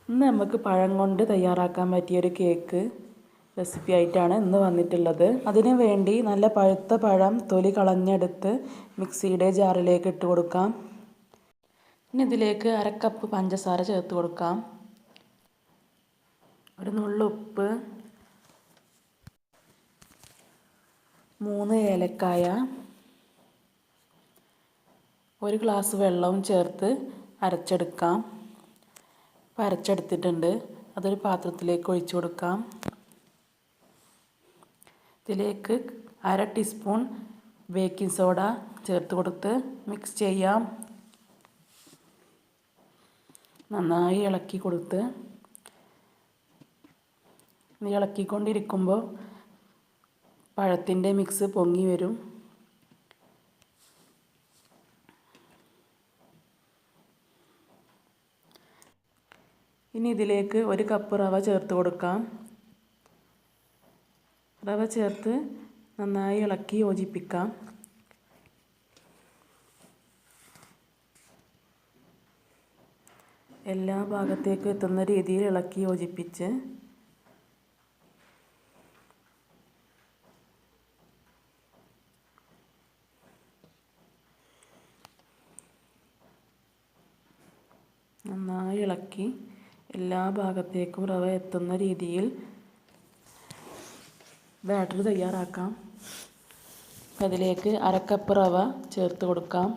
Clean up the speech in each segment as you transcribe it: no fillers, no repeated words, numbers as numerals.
ഇന്ന് നമുക്ക് പഴം കൊണ്ട് തയ്യാറാക്കാൻ പറ്റിയൊരു കേക്ക് റെസിപ്പി ആയിട്ടാണ് ഇന്ന് വന്നിട്ടുള്ളത്. അതിനു വേണ്ടി നല്ല പഴുത്ത പഴം തൊലി കളഞ്ഞെടുത്ത് മിക്സിയുടെ ജാറിലേക്ക് ഇട്ട് കൊടുക്കാം. ഇനി ഇതിലേക്ക് അര കപ്പ് പഞ്ചസാര ചേർത്ത് കൊടുക്കാം. ഒരു നുള്ളു ഉപ്പ്, 3 ഏലക്കായ, 1 ഗ്ലാസ് വെള്ളവും ചേർത്ത് അരച്ചെടുക്കാം. അരച്ചെടുത്തിട്ടുണ്ട്. അതൊരു പാത്രത്തിലേക്ക് ഒഴിച്ചു കൊടുക്കാം. ഇതിലേക്ക് 1/2 ടീസ്പൂൺ ബേക്കിംഗ് സോഡ ചേർത്ത് കൊടുത്ത് മിക്സ് ചെയ്യാം. നന്നായി ഇളക്കി കൊടുത്ത് ഇളക്കിക്കൊണ്ടിരിക്കുമ്പോൾ പഴത്തിൻ്റെ മിക്സ് പൊങ്ങി വരും. ഇനി ഇതിലേക്ക് 1 കപ്പ് റവ ചേർത്ത് കൊടുക്കാം. റവ ചേർത്ത് നന്നായി ഇളക്കി യോജിപ്പിക്കാം. എല്ലാ ഭാഗത്തേക്കും എത്തുന്ന രീതിയിൽ ഇളക്കി യോജിപ്പിച്ച് നന്നായി ഇളക്കി എല്ലാ ഭാഗത്തേക്കും റവ എത്തുന്ന രീതിയിൽ ബാറ്റർ തയ്യാറാക്കാം. അതിലേക്ക് 1/2 കപ്പ് റവ ചേർത്ത് കൊടുക്കാം.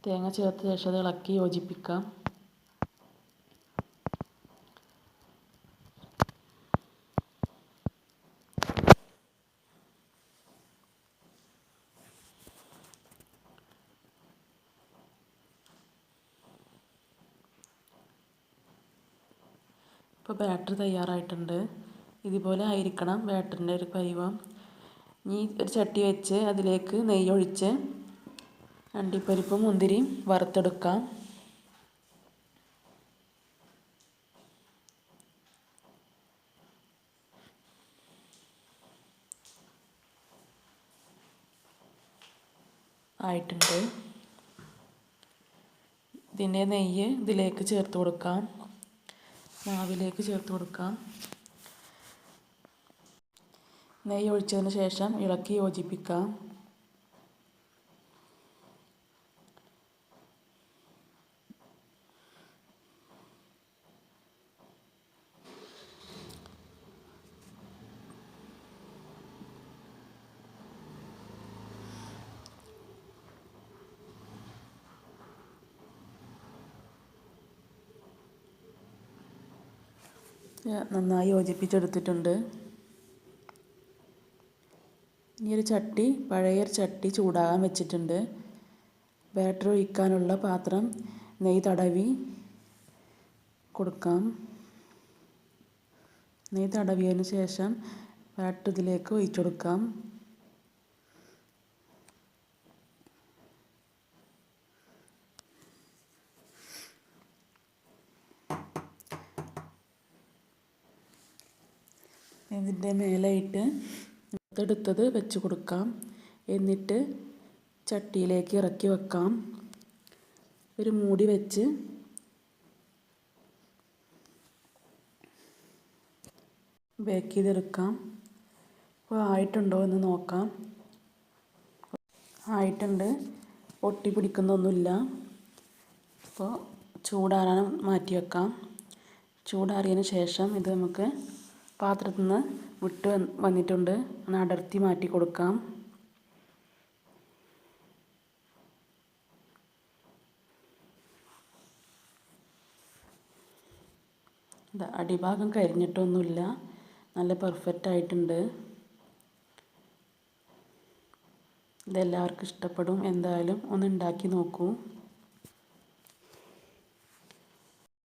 തേങ്ങ ചേർത്ത ശേഷം അത് ഇളക്കി യോജിപ്പിക്കാം. ഇപ്പോൾ ബാറ്റർ തയ്യാറായിട്ടുണ്ട്. ഇതുപോലെ ആയിരിക്കണം ബാറ്ററിൻ്റെ ഒരു പരുവം. ഇനി ഒരു ചട്ടി വെച്ച് അതിലേക്ക് നെയ്യ് ഒഴിച്ച് അണ്ടിപ്പരിപ്പും മുന്തിരിയും വറുത്തെടുക്കാം. ആയിട്ടുണ്ട്. ഇതിൻ്റെ നെയ്യ് ഇതിലേക്ക് ചേർത്ത് കൊടുക്കാം. മാവിലേക്ക് ചേർത്ത് കൊടുക്കാം. നെയ്യ് ഒഴിച്ചതിന് ശേഷം ഇളക്കി യോജിപ്പിക്കാം. നന്നായി യോജിപ്പിച്ചെടുത്തിട്ടുണ്ട്. ഈ ഒരു ചട്ടി പഴയൊരു ചട്ടി ചൂടാകാൻ വെച്ചിട്ടുണ്ട്. ബാറ്റർ ഒഴിക്കാനുള്ള പാത്രം നെയ്യ് തടവി കൊടുക്കാം. നെയ്യ് തടവിയതിന് ശേഷം ബാറ്റർ ഇതിലേക്ക് ഒഴിച്ചു കൊടുക്കാം. ഇതിൻ്റെ മേലെയിട്ട് എടുത്തത് വെച്ച് കൊടുക്കാം. എന്നിട്ട് ചട്ടിയിലേക്ക് ഇറക്കി വെക്കാം. ഒരു മൂടി വെച്ച് ബേക്ക് ചെയ്തെടുക്കാം. അപ്പോൾ ആയിട്ടുണ്ടോ എന്ന് നോക്കാം. ആയിട്ടുണ്ട്. ഒട്ടി പിടിക്കുന്നൊന്നുമില്ല. അപ്പോൾ ചൂടാറാൻ മാറ്റി വെക്കാം. ചൂടാറിയതിന് ശേഷം ഇത് നമുക്ക് പാത്രത്തിൽ നിന്ന് വിട്ട് വന്നിട്ടുണ്ട്. ഒന്ന് അടർത്തി മാറ്റി കൊടുക്കാം. അടിഭാഗം കരിഞ്ഞിട്ടൊന്നുമില്ല. നല്ല പെർഫെക്റ്റ് ആയിട്ടുണ്ട്. ഇതെല്ലാവർക്കും ഇഷ്ടപ്പെടും. എന്തായാലും ഒന്ന് ഉണ്ടാക്കി നോക്കൂ.